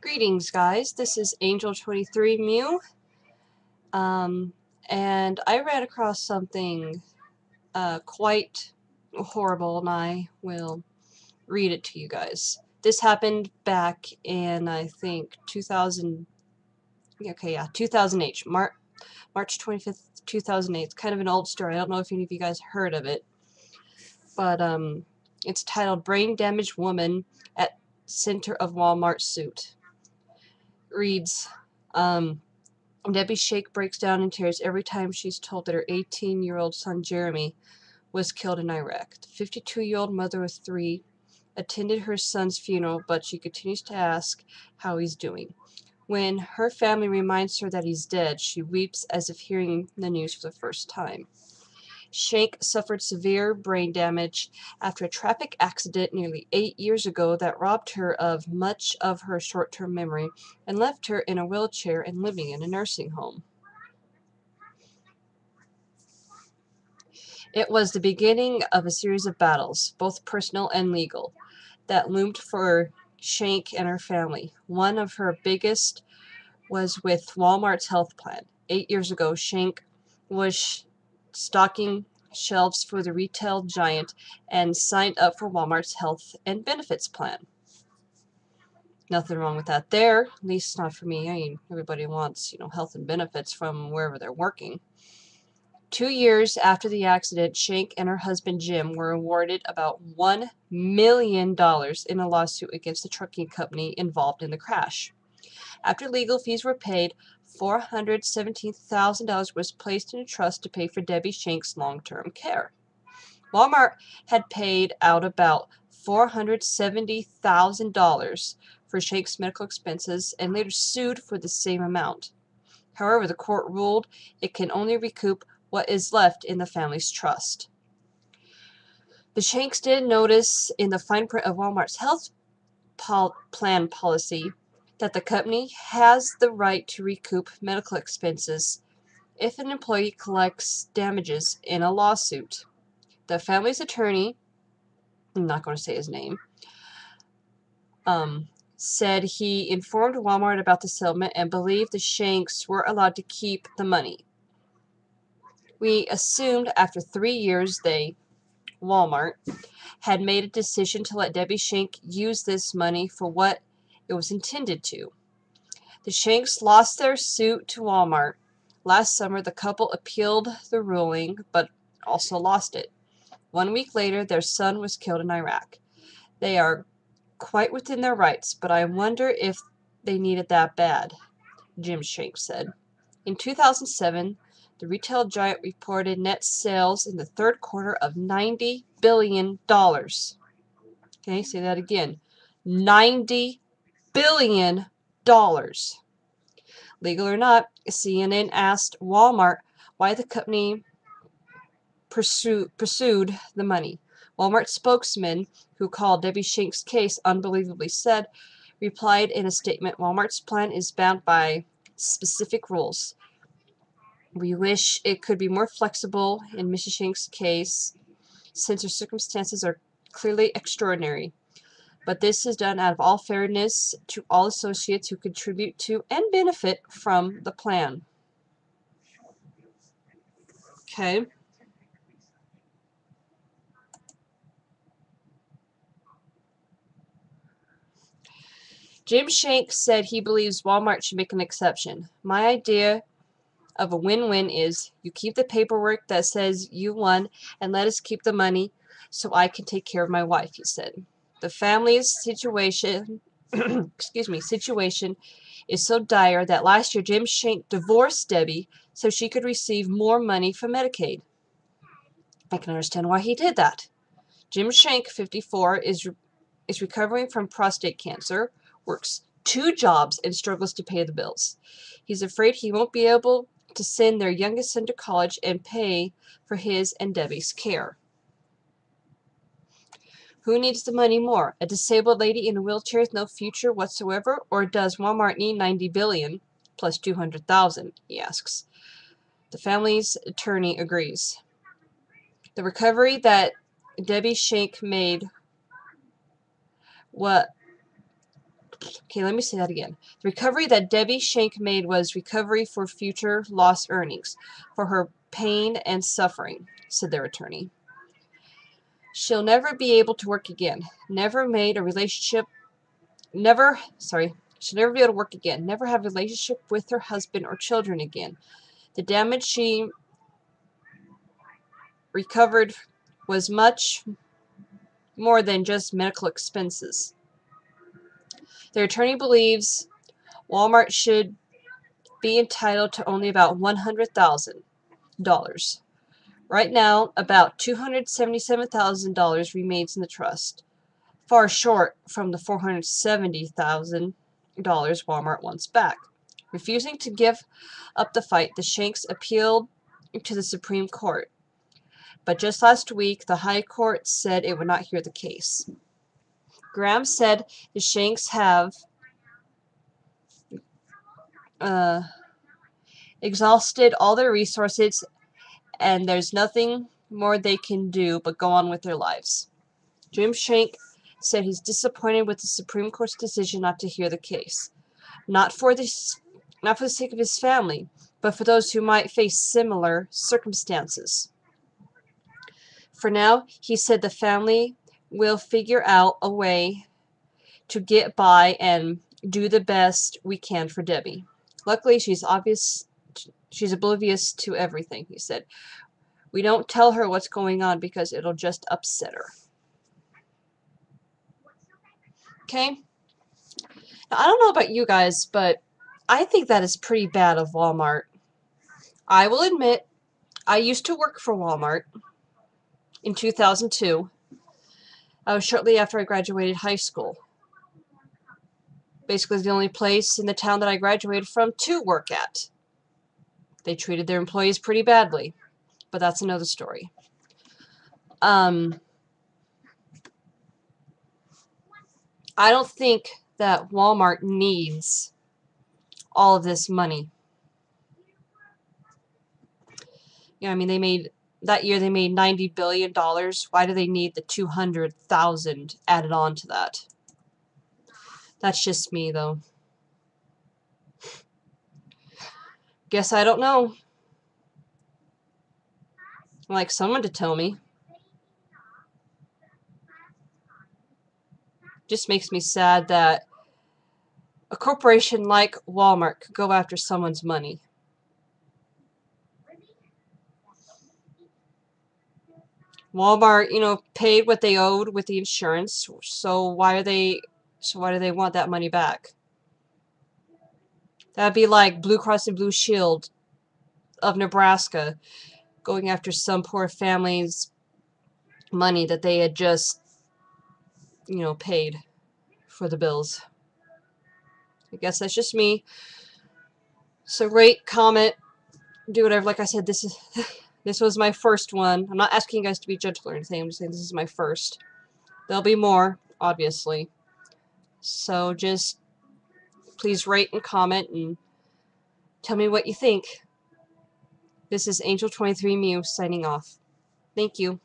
Greetings, guys. This is Angel23 Mew, and I ran across something quite horrible, and I will read it to you guys. This happened back in, I think, 2008, March 25th, 2008. It's kind of an old story. I don't know if any of you guys heard of it, but it's titled "Brain Damaged Woman at Center of Wal Mart Suit." Reads, Debbie Shake breaks down in tears every time she's told that her 18-year-old son Jeremy was killed in Iraq. The 52-year-old mother of three attended her son's funeral, but she continues to ask how he's doing. When her family reminds her that he's dead, she weeps as if hearing the news for the first time. Shank suffered severe brain damage after a traffic accident nearly 8 years ago that robbed her of much of her short-term memory and left her in a wheelchair and living in a nursing home. It was the beginning of a series of battles, both personal and legal, that loomed for Shank and her family. One of her biggest was with Wal Mart's health plan. 8 years ago, Shank was stocking shelves for the retail giant and signed up for Wal Mart's health and benefits plan. Nothing wrong with that there, at least not for me. I mean, everybody wants, health and benefits from wherever they're working. 2 years after the accident, Shank and her husband Jim were awarded about $1 million in a lawsuit against the trucking company involved in the crash. After legal fees were paid, $417,000 was placed in a trust to pay for Debbie Shank's long-term care. Wal Mart had paid out about $470,000 for Shank's medical expenses and later sued for the same amount. However, the court ruled it can only recoup what is left in the family's trust. The Shanks did notice in the fine print of Wal Mart's health plan policy that the company has the right to recoup medical expenses if an employee collects damages in a lawsuit. The family's attorney, I'm not going to say his name, said he informed Wal Mart about the settlement and believed the Shanks were allowed to keep the money. We assumed after 3 years Wal Mart, had made a decision to let Debbie Shank use this money for what it was intended to. The Shanks lost their suit to Wal Mart. Last summer, the couple appealed the ruling, but also lost it. 1 week later, their son was killed in Iraq. They are quite within their rights, but I wonder if they need it that bad, Jim Shank said. In 2007, the retail giant reported net sales in the third quarter of $90 billion. Okay, say that again. $90 billion. Legal or not, CNN asked Wal Mart why the company pursued the money. Wal Mart spokesman, who called Debbie Shank's case unbelievably said, replied in a statement, Wal Mart's plan is bound by specific rules. We wish it could be more flexible in Mrs. Shank's case, since her circumstances are clearly extraordinary. But this is done out of all fairness to all associates who contribute to and benefit from the plan. Okay. Jim Shank said he believes Wal Mart should make an exception. My idea of a win-win is you keep the paperwork that says you won and let us keep the money so I can take care of my wife, he said. The family's situation situation is so dire that last year Jim Shank divorced Debbie so she could receive more money from Medicaid. I can understand why he did that. Jim Shank, 54, is recovering from prostate cancer, works 2 jobs, and struggles to pay the bills. He's afraid he won't be able to send their youngest son to college and pay for his and Debbie's care. Who needs the money more? A disabled lady in a wheelchair with no future whatsoever? Or does Wal Mart need $90 billion plus $200,000? He asks. The family's attorney agrees. The recovery that Debbie Shank made Okay, let me say that again. The recovery that Debbie Shank made was recovery for future lost earnings, for her pain and suffering, said their attorney. She'll never be able to work again. She'll never be able to work again. Never have a relationship with her husband or children again. The damage she recovered was much more than just medical expenses. Their attorney believes Walmart should be entitled to only about $100,000. Right now, about $277,000 remains in the trust, far short from the $470,000 Walmart wants back. Refusing to give up the fight, the Shanks appealed to the Supreme Court. But just last week, the High Court said it would not hear the case. Graham said the Shanks have exhausted all their resources and there's nothing more they can do but go on with their lives. Jim Shank said he's disappointed with the Supreme Court's decision not to hear the case. Not for the sake of his family, but for those who might face similar circumstances. For now, he said the family will figure out a way to get by and do the best we can for Debbie. Luckily, she's oblivious to everything, he said. We don't tell her what's going on because it'll just upset her. Okay? Now, I don't know about you guys, but I think that is pretty bad of Walmart. I will admit, I used to work for Walmart in 2002. Shortly after I graduated high school. Basically the only place in the town that I graduated from to work at. They treated their employees pretty badly, but that's another story. I don't think that Walmart needs all of this money. I mean, that year they made $90 billion. Why do they need the 200,000 added on to that? That's just me, though. Guess I don't know. I'd like someone to tell me. Just makes me sad that a corporation like Walmart could go after someone's money. Walmart, paid what they owed with the insurance, so why do they want that money back? That'd be like Blue Cross and Blue Shield of Nebraska going after some poor family's money that they had just, paid for the bills. I guess that's just me. So rate, comment, do whatever. Like I said, this was my first one. I'm not asking you guys to be judgmental or anything. I'm just saying this is my first. There'll be more, obviously. So just please rate and comment and tell me what you think. This is Angel23 Mew signing off. Thank you.